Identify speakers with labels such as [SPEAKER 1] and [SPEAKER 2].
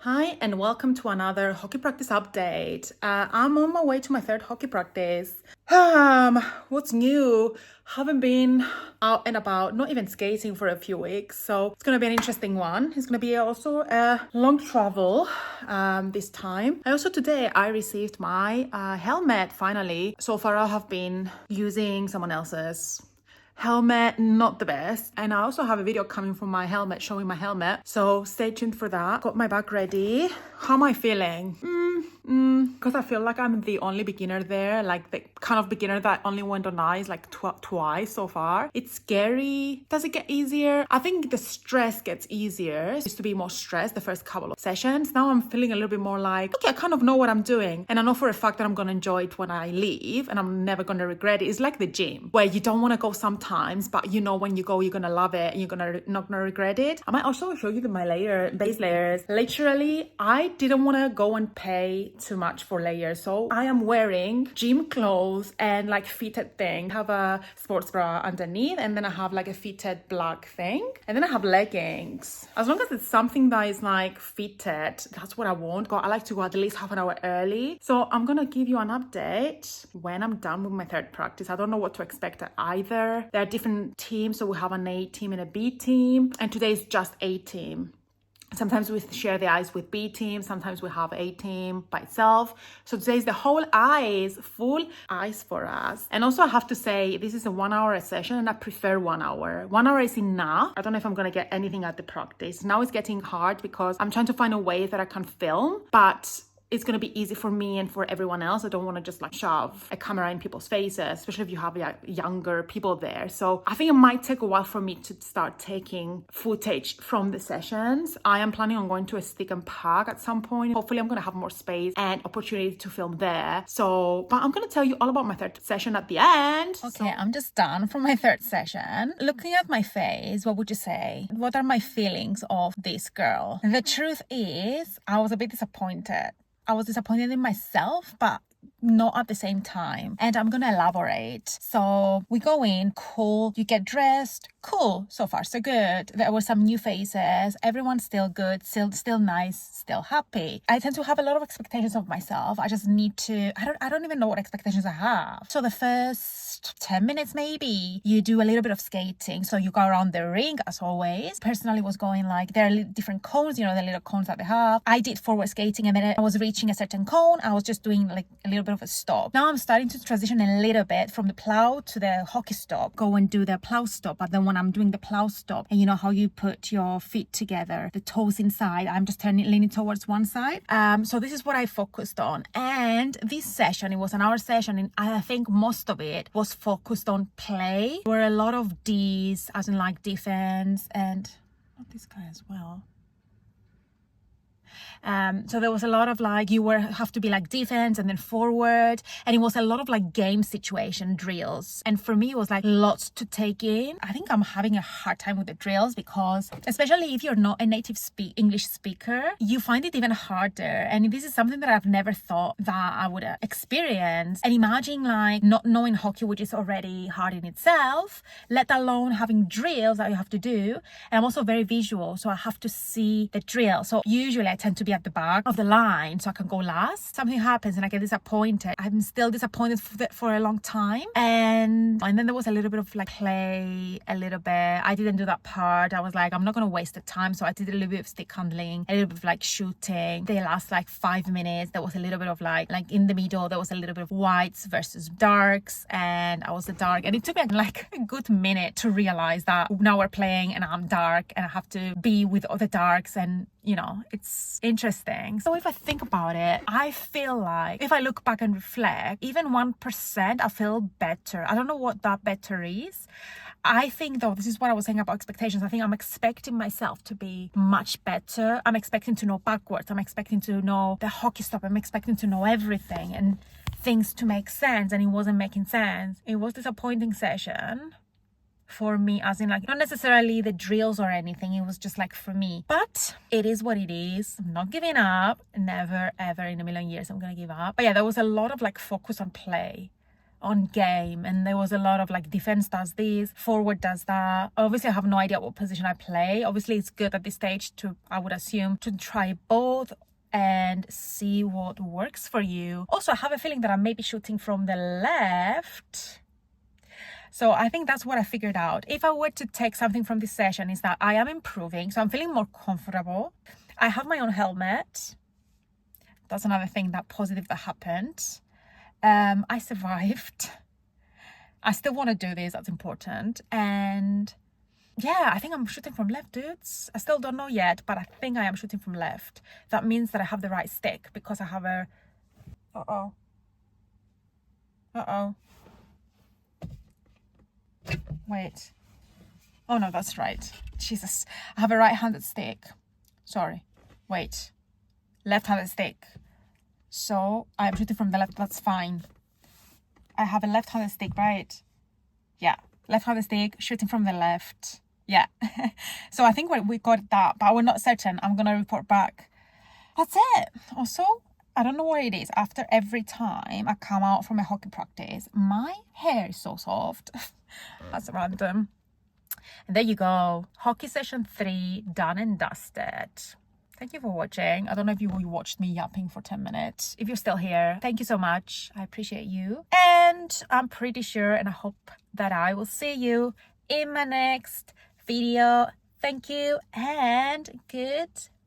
[SPEAKER 1] Hi, and welcome to another hockey practice update. I'm on my way to my third hockey practice. What's new? Haven't been out and about, not even skating for a few weeks, so it's gonna be an interesting one. It's gonna be also a long travel this time. And also today I received my helmet finally. So far I have been using someone else's helmet, not the best. And I also have a video coming from my helmet, showing my helmet. So stay tuned for that. Got my bag ready. How am I feeling? Because I feel like I'm the only beginner there, like the kind of beginner that only went on ice like twice so far. It's scary. Does it get easier? I think the stress gets easier. It used to be more stressed the first couple of sessions. Now I'm feeling a little bit more like, okay, I kind of know what I'm doing. And I know for a fact that I'm going to enjoy it when I leave and I'm never going to regret it. It's like the gym where you don't want to go sometimes, but you know when you go, you're going to love it and you're not going to regret it. I might also show you base layers. Literally, I didn't want to go and pay too much for layers, so I am wearing gym clothes and like fitted thing. I have a sports bra underneath, and then I have like a fitted black thing, and then I have leggings. As long as it's something that is like fitted, that's what I want. I like to go at least half an hour early, so I'm gonna give you an update when I'm done with my third practice. I don't know what to expect either. There are different teams, so we have an A team and a B team, and today is just A team. Sometimes we share the ice with B team, sometimes we have A team by itself. So today's the whole ice, full ice for us. And also I have to say, this is a 1 hour session and I prefer 1 hour. 1 hour is enough. I don't know if I'm gonna get anything at the practice. Now it's getting hard because I'm trying to find a way that I can film, but it's going to be easy for me and for everyone else. I don't want to just like shove a camera in people's faces, especially if you have younger people there. So I think it might take a while for me to start taking footage from the sessions. I am planning on going to a stick and pack at some point. Hopefully I'm going to have more space and opportunity to film there. But I'm going to tell you all about my third session at the end.
[SPEAKER 2] Okay, I'm just done from my third session. Looking at my face, what would you say? What are my feelings of this girl? The truth is, I was a bit disappointed. I was disappointed in myself, but not at the same time. And I'm gonna elaborate. So we go in, cool, you get dressed, cool, so far so good. There were some new faces, everyone's still good, still nice, still happy. I tend to have a lot of expectations of myself. I just need to, I don't even know what expectations I have. So the first 10 minutes maybe, you do a little bit of skating. So you go around the ring as always. Personally was going like, there are different cones, the little cones that they have. I did forward skating and then I was reaching a certain cone. I was just doing like a little bit of a stop. Now I'm starting to transition a little bit from the plow to the hockey stop. Go and do the plow stop. But then when I'm doing the plow stop, and you know how you put your feet together, the toes inside, I'm just leaning towards one side. So this is what I focused on. And this session, it was an hour session, and I think most of it was focused on play. There were a lot of D's, as in like defense, and not this guy as well. So there was a lot of like, have to be like defense and then forward, and it was a lot of like game situation drills. And for me, it was like lots to take in. I think I'm having a hard time with the drills because, especially if you're not a native English speaker, you find it even harder. And this is something that I've never thought that I would experience. And imagine like not knowing hockey, which is already hard in itself, let alone having drills that you have to do. And I'm also very visual, so I have to see the drill. So usually I tend to be at the back of the line so I can go last. Something happens and I get disappointed. I'm still disappointed for a long time. And then there was a little bit of like play, a little bit. I didn't do that part. I was like, I'm not going to waste the time. So I did a little bit of stick handling, a little bit of like shooting. They last like 5 minutes. There was a little bit of like in the middle, there was a little bit of whites versus darks. And I was the dark. And it took me like a good minute to realize that now we're playing and I'm dark and I have to be with other darks, and it's interesting. So if I think about it, I feel like if I look back and reflect, even 1%, I feel better. I don't know what that better is. I think though, this is what I was saying about expectations. I think I'm expecting myself to be much better. I'm expecting to know backwards. I'm expecting to know the hockey stop. I'm expecting to know everything and things to make sense. And it wasn't making sense. It was a disappointing session for me, as in like not necessarily the drills or anything. It was just like for me, but it is what it is. I'm not giving up. Never ever in a million years I'm gonna give up. But yeah, there was a lot of like focus on play. on game, and there was a lot of like defense does this, forward does that. Obviously I have no idea what position I play. Obviously it's good at this stage to, I would assume, to try both and see what works for you. Also, I have a feeling that I may be shooting from the left. So I think that's what I figured out. If I were to take something from this session, is that I am improving. So I'm feeling more comfortable. I have my own helmet. That's another thing that positive that happened. I survived. I still want to do this. That's important. And yeah, I think I'm shooting from left, dudes. I still don't know yet, but I think I am shooting from left. That means that I have the right stick because I have a... Uh-oh. Wait. Oh no, that's right. Jesus. I have a right-handed stick. Sorry. Wait. Left-handed stick. So I'm shooting from the left. That's fine. I have a left-handed stick, right? Yeah. Left-handed stick, shooting from the left. Yeah. So I think we got that, but we're not certain. I'm going to report back. That's it. Also, I don't know what it is. After every time I come out from a hockey practice, my hair is so soft. That's random. And there you go. Hockey session 3 done and dusted. Thank you for watching. I don't know if you watched me yapping for 10 minutes. If you're still here, thank you so much. I appreciate you. And I'm pretty sure, and I hope that I will see you in my next video. Thank you and goodbye.